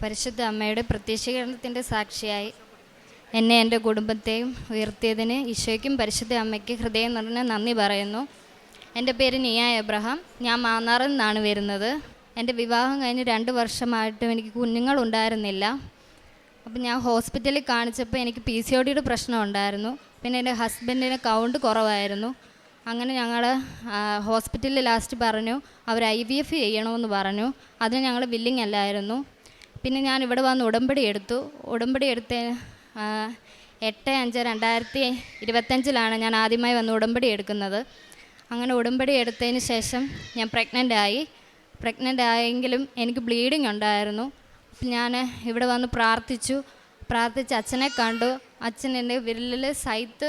പരിശുദ്ധ അമ്മയുടെ പ്രത്യക്ഷീകരണത്തിൻ്റെ സാക്ഷിയായി എന്നെ എൻ്റെ കുടുംബത്തെയും ഉയർത്തിയതിന് ഈശോയ്ക്കും പരിശുദ്ധ അമ്മയ്ക്ക് ഹൃദയം നിറഞ്ഞ നന്ദി പറയുന്നു. എൻ്റെ പേര് നിയ എബ്രഹാം. ഞാൻ മാന്നാറിൽ നിന്നാണ് വരുന്നത്. എൻ്റെ വിവാഹം കഴിഞ്ഞ് 2 വർഷമായിട്ടും എനിക്ക് കുഞ്ഞുങ്ങളുണ്ടായിരുന്നില്ല. അപ്പം ഞാൻ ഹോസ്പിറ്റലിൽ കാണിച്ചപ്പോൾ എനിക്ക് PCOD പ്രശ്നം ഉണ്ടായിരുന്നു. പിന്നെ എൻ്റെ ഹസ്ബൻഡിന് കൗണ്ട് കുറവായിരുന്നു. അങ്ങനെ ഞങ്ങൾ ഹോസ്പിറ്റലിൽ ലാസ്റ്റ് പറഞ്ഞു അവർ IVF ചെയ്യണമെന്ന് പറഞ്ഞു. അതിന് ഞങ്ങൾ വില്ലിങ് അല്ലായിരുന്നു. പിന്നെ ഞാൻ ഇവിടെ വന്ന് ഉടമ്പടി എടുത്ത് 8/5/2025 ഞാൻ ആദ്യമായി വന്ന് ഉടമ്പടി എടുക്കുന്നത്. അങ്ങനെ ഉടമ്പടി എടുത്തതിന് ശേഷം ഞാൻ പ്രഗ്നൻ്റ് ആയെങ്കിലും എനിക്ക് ബ്ലീഡിങ് ഉണ്ടായിരുന്നു. ഞാൻ ഇവിടെ വന്ന് പ്രാർത്ഥിച്ച് അച്ഛനെ കണ്ടു. അച്ഛൻ എൻ്റെ വിരലിൽ സൈത്ത്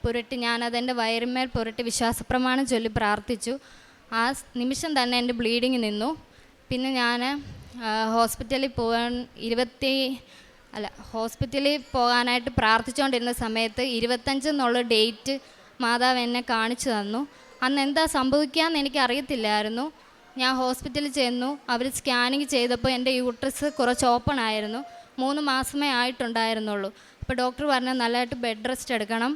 പുരട്ടി ഞാനതെൻ്റെ വയറിന്മേൽ പുരട്ടി വിശ്വാസപ്രമാണം ചൊല്ലി പ്രാർത്ഥിച്ചു. ആ നിമിഷം തന്നെ എൻ്റെ ബ്ലീഡിങ് നിന്നു. പിന്നെ ഞാൻ ഹോസ്പിറ്റലിൽ പോകാനായിട്ട് പ്രാർത്ഥിച്ചുകൊണ്ടിരുന്ന സമയത്ത് 25 എന്നുള്ള ഡേറ്റ് മാതാവ് എന്നെ കാണിച്ചു തന്നു. അന്ന് എന്താ സംഭവിക്കുകയെന്ന് എനിക്ക് അറിയത്തില്ലായിരുന്നു. ഞാൻ ഹോസ്പിറ്റലിൽ ചെന്നു. അവർ സ്കാനിങ് ചെയ്തപ്പോൾ എൻ്റെ യൂട്രസ് കുറച്ച് ഓപ്പൺ ആയിരുന്നു. 3 മാസമേ ആയിട്ടുണ്ടായിരുന്നുള്ളൂ. അപ്പോൾ ഡോക്ടർ പറഞ്ഞു നല്ലതായിട്ട് ബെഡ് റെസ്റ്റ് എടുക്കണം.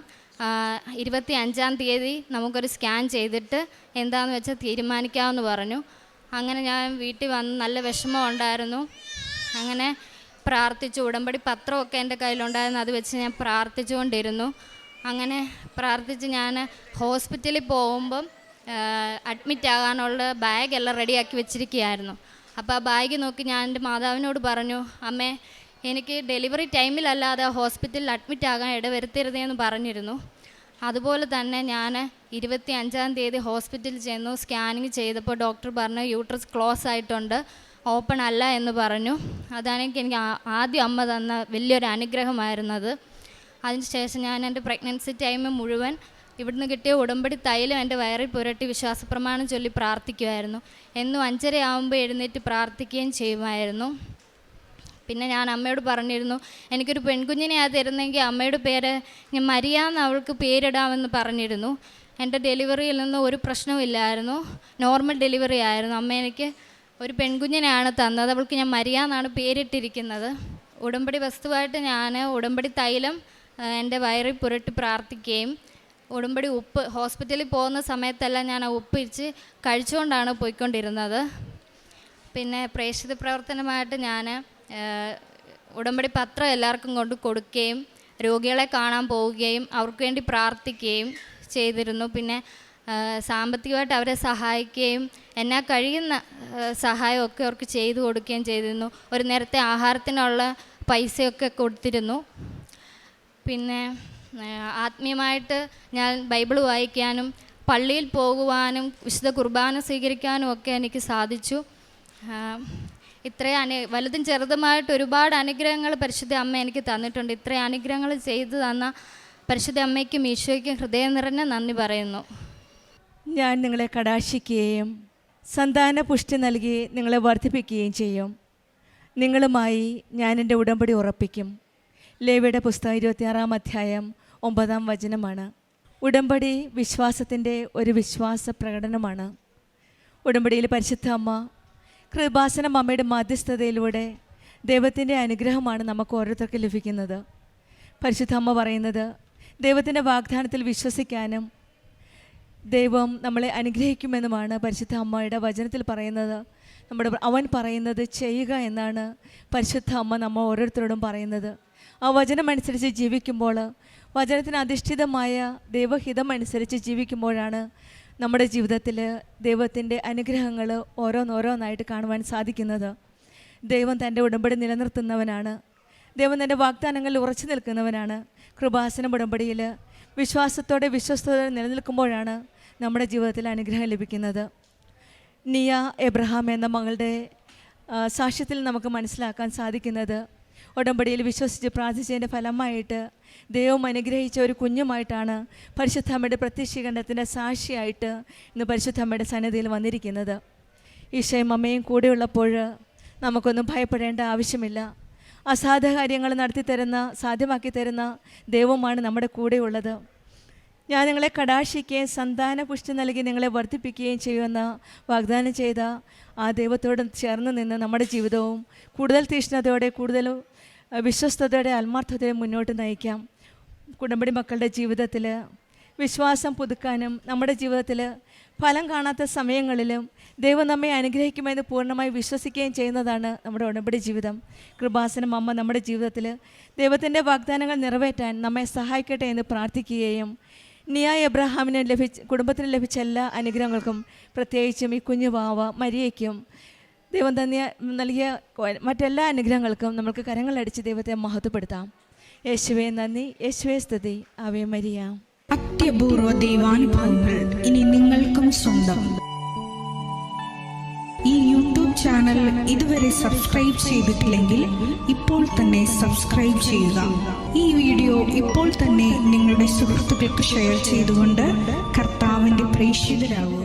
25-ാം തീയതി നമുക്കൊരു സ്കാൻ ചെയ്തിട്ട് എന്താണെന്ന് വെച്ചാൽ തീരുമാനിക്കാമെന്ന് പറഞ്ഞു. അങ്ങനെ ഞാൻ വീട്ടിൽ വന്ന് നല്ല വിഷമം ഉണ്ടായിരുന്നു. അങ്ങനെ പ്രാർത്ഥിച്ചു. ഉടമ്പടി പത്രമൊക്കെ എൻ്റെ കയ്യിലുണ്ടായിരുന്നു. അത് വെച്ച് ഞാൻ പ്രാർത്ഥിച്ചുകൊണ്ടിരുന്നു. അങ്ങനെ പ്രാർത്ഥിച്ച് ഞാൻ ഹോസ്പിറ്റലിൽ പോകുമ്പം അഡ്മിറ്റ് ആകാനുള്ള ബാഗെല്ലാം റെഡിയാക്കി വെച്ചിരിക്കുകയായിരുന്നു. അപ്പോൾ ആ ബാഗ് നോക്കി ഞാൻ എൻ്റെ മാതാവിനോട് പറഞ്ഞു, അമ്മേ എനിക്ക് ഡെലിവറി ടൈമിലല്ലാതെ ഹോസ്പിറ്റലിൽ അഡ്മിറ്റ് ആകാൻ ഇടവരുത്തരുതെന്ന് പറഞ്ഞിരുന്നു. അതുപോലെ തന്നെ ഞാൻ 25-ാം തീയതി ഹോസ്പിറ്റലിൽ ചെന്നു. സ്കാനിങ് ചെയ്തപ്പോൾ ഡോക്ടർ പറഞ്ഞു യൂട്രസ് ക്ലോസ് ആയിട്ടുണ്ട്, ഓപ്പൺ അല്ല എന്ന് പറഞ്ഞു. അതാണ് എനിക്ക് ആദ്യം അമ്മ തന്ന വലിയൊരു അനുഗ്രഹമായിരുന്നത്. അതിനുശേഷം ഞാൻ എൻ്റെ പ്രഗ്നൻസി ടൈം മുഴുവൻ ഇവിടുന്ന് കിട്ടിയ ഉടമ്പടി തൈലം എൻ്റെ വയറിൽ പുരട്ടി വിശ്വാസപ്രമാണം ചൊല്ലി പ്രാർത്ഥിക്കുമായിരുന്നു. എന്നും 5:30 ആകുമ്പോൾ എഴുന്നേറ്റ് പ്രാർത്ഥിക്കുകയും ചെയ്യുമായിരുന്നു. പിന്നെ ഞാൻ അമ്മയോട് പറഞ്ഞിരുന്നു എനിക്കൊരു പെൺകുഞ്ഞിനെ തരുന്നെങ്കിൽ അമ്മയുടെ പേര് ഞാൻ മരിയാന്ന് അവൾക്ക് പേരിടാമെന്ന് പറഞ്ഞിരുന്നു. എൻ്റെ ഡെലിവറിയിൽ നിന്ന് ഒരു പ്രശ്നവുമില്ലായിരുന്നു, നോർമൽ ഡെലിവറി ആയിരുന്നു. അമ്മ എനിക്ക് ഒരു പെൺകുഞ്ഞിനെയാണ് തന്നത്. അവൾക്ക് ഞാൻ മരിയാന്നാണ് പേരിട്ടിരിക്കുന്നത്. ഉടമ്പടി വസ്തുവായിട്ട് ഞാൻ ഉടമ്പടി തൈലം എൻ്റെ വയറിൽ പുരട്ടി പ്രാർത്ഥിക്കുകയും ഉടമ്പടി ഉപ്പ് ഹോസ്പിറ്റലിൽ പോകുന്ന സമയത്തെല്ലാം ഞാൻ ആ ഉപ്പ് ഇച്ച് കഴിച്ചുകൊണ്ടാണ് പോയിക്കൊണ്ടിരുന്നത്. പിന്നെ പ്രേക്ഷിത പ്രവർത്തനമായിട്ട് ഞാൻ ഉടമ്പടി പത്രം എല്ലാവർക്കും കൊണ്ട് കൊടുക്കുകയും രോഗികളെ കാണാൻ പോവുകയും അവർക്ക് വേണ്ടി പ്രാർത്ഥിക്കുകയും ചെയ്തിരുന്നു. പിന്നെ സാമ്പത്തികമായിട്ട് അവരെ സഹായിക്കുകയും എന്നാൽ കഴിയുന്ന സഹായമൊക്കെ അവർക്ക് ചെയ്തു കൊടുക്കുകയും ചെയ്തിരുന്നു. ഒരു നേരത്തെ ആഹാരത്തിനുള്ള പൈസയൊക്കെ കൊടുത്തിരുന്നു. പിന്നെ ആത്മീയമായിട്ട് ഞാൻ ബൈബിൾ വായിക്കാനും പള്ളിയിൽ പോകുവാനും വിശുദ്ധ കുർബാന സ്വീകരിക്കാനും ഒക്കെ എനിക്ക് സാധിച്ചു. ഇത്രയും വലുതും ചെറുതുമായിട്ട് ഒരുപാട് അനുഗ്രഹങ്ങൾ പരിശുദ്ധ അമ്മ എനിക്ക് തന്നിട്ടുണ്ട്. ഇത്രയും അനുഗ്രഹങ്ങൾ ചെയ്തു തന്ന പരിശുദ്ധ അമ്മയ്ക്കും ഈശോയ്ക്കും ഹൃദയം നിറഞ്ഞ നന്ദി പറയുന്നു. ഞാൻ നിങ്ങളെ കടാക്ഷിക്കുകയും സന്താന പുഷ്ടി നൽകി നിങ്ങളെ വർദ്ധിപ്പിക്കുകയും ചെയ്യും. നിങ്ങളുമായി ഞാൻ എൻ്റെ ഉടമ്പടി ഉറപ്പിക്കും. ലേവിയുടെ പുസ്തകം 26-ാം അധ്യായം 9-ാം വചനമാണ്. ഉടമ്പടി വിശ്വാസത്തിൻ്റെ ഒരു വിശ്വാസ പ്രകടനമാണ്. ഉടമ്പടിയിൽ പരിശുദ്ധ അമ്മ കൃപാസനം അമ്മയുടെ മധ്യസ്ഥതയിലൂടെ ദൈവത്തിൻ്റെ അനുഗ്രഹമാണ് നമുക്ക് ഓരോരുത്തർക്കും ലഭിക്കുന്നത്. പരിശുദ്ധ അമ്മ പറയുന്നത് ദൈവത്തിൻ്റെ വാഗ്ദാനത്തിൽ വിശ്വസിക്കാനും ദൈവം നമ്മളെ അനുഗ്രഹിക്കുമെന്നുമാണ് പരിശുദ്ധ അമ്മയുടെ വചനത്തിൽ പറയുന്നത്. അവൻ പറയുന്നത് ചെയ്യുക എന്നാണ് പരിശുദ്ധ അമ്മ നമ്മൾ ഓരോരുത്തരോടും പറയുന്നത്. ആ വചനമനുസരിച്ച് ജീവിക്കുമ്പോൾ, വചനത്തിന് അധിഷ്ഠിതമായ ദൈവഹിതം അനുസരിച്ച് ജീവിക്കുമ്പോഴാണ് നമ്മുടെ ജീവിതത്തിൽ ദൈവത്തിൻ്റെ അനുഗ്രഹങ്ങൾ ഓരോന്നോരോന്നായിട്ട് കാണുവാൻ സാധിക്കുന്നത്. ദൈവം തൻ്റെ ഉടമ്പടി നിലനിർത്തുന്നവനാണ്. ദൈവം തൻ്റെ വാഗ്ദാനങ്ങളിൽ ഉറച്ചു നിൽക്കുന്നവനാണ്. കൃപാസനം ഉടമ്പടിയിൽ വിശ്വാസത്തോടെ വിശ്വസ്തയോടെ നിലനിൽക്കുമ്പോഴാണ് നമ്മുടെ ജീവിതത്തിൽ അനുഗ്രഹം ലഭിക്കുന്നത്. നിയ എബ്രഹാം എന്ന മകളുടെ സാക്ഷ്യത്തിൽ നമുക്ക് മനസ്സിലാക്കാൻ സാധിക്കുന്നത് ഉടമ്പടിയിൽ വിശ്വസിച്ച് പ്രാർത്ഥിച്ചതിൻ്റെ ഫലമായിട്ട് ദൈവം അനുഗ്രഹിച്ച ഒരു കുഞ്ഞുമായിട്ടാണ് പരിശുദ്ധമ്മയുടെ പ്രത്യക്ഷീകരണത്തിൻ്റെ സാക്ഷിയായിട്ട് ഇന്ന് പരിശുദ്ധമ്മയുടെ സന്നിധിയിൽ വന്നിരിക്കുന്നത്. ഈശോയും അമ്മയും കൂടെയുള്ളപ്പോൾ നമുക്കൊന്നും ഭയപ്പെടേണ്ട ആവശ്യമില്ല. അസാധ്യ കാര്യങ്ങൾ നടത്തി തരുന്ന, സാധ്യമാക്കി തരുന്ന ദൈവമാണ് നമ്മുടെ കൂടെയുള്ളത്. ഞാൻ നിങ്ങളെ കടാക്ഷിക്കുകയും സന്താന പുഷ്ടി നൽകി നിങ്ങളെ വർദ്ധിപ്പിക്കുകയും ചെയ്യുമെന്ന് വാഗ്ദാനം ചെയ്ത ആ ദൈവത്തോട് ചേർന്ന് നിന്ന് നമ്മുടെ ജീവിതവും കൂടുതൽ തീഷ്ണതയോടെ കൂടുതൽ വിശ്വസ്തയോടെ ആത്മാർത്ഥതയോടെ മുന്നോട്ട് നയിക്കാം. കുടുംബടി മക്കളുടെ ജീവിതത്തിൽ വിശ്വാസം പുതുക്കാനും നമ്മുടെ ജീവിതത്തിൽ ഫലം കാണാത്ത സമയങ്ങളിലും ദൈവം നമ്മെ അനുഗ്രഹിക്കുമെന്ന് പൂർണ്ണമായി വിശ്വസിക്കുകയും ചെയ്യുന്നതാണ് നമ്മുടെ ഉടമ്പടി ജീവിതം. കൃപാസനം അമ്മ നമ്മുടെ ജീവിതത്തിൽ ദൈവത്തിൻ്റെ വാഗ്ദാനങ്ങൾ നിറവേറ്റാൻ നമ്മെ സഹായിക്കട്ടെ എന്ന് പ്രാർത്ഥിക്കുകയും നിയായ എബ്രഹാമിന് കുടുംബത്തിന് ലഭിച്ച എല്ലാ അനുഗ്രഹങ്ങൾക്കും പ്രത്യേകിച്ചും ഈ കുഞ്ഞു വാവ മരിയയ്ക്കും ദൈവം തന്നെ നൽകിയ മറ്റെല്ലാ അനുഗ്രഹങ്ങൾക്കും നമുക്ക് കരങ്ങളടിച്ച് ദൈവത്തെ മഹത്വപ്പെടുത്താം. യേശുവേ നന്ദി, യേശുവേ സ്തുതി, ആവേ മരിയ. അത്യപൂർവ ദൈവാനുഭവങ്ങൾ ഇനി നിങ്ങൾക്കും സ്വന്തം. ഈ യൂട്യൂബ് ചാനൽ ഇതുവരെ സബ്സ്ക്രൈബ് ചെയ്തിട്ടില്ലെങ്കിൽ ഇപ്പോൾ തന്നെ സബ്സ്ക്രൈബ് ചെയ്യുക. ഈ വീഡിയോ ഇപ്പോൾ തന്നെ നിങ്ങളുടെ സുഹൃത്തുക്കൾക്ക് ഷെയർ ചെയ്തുകൊണ്ട് കർത്താവിൻ്റെ പ്രേക്ഷിതരാകുക.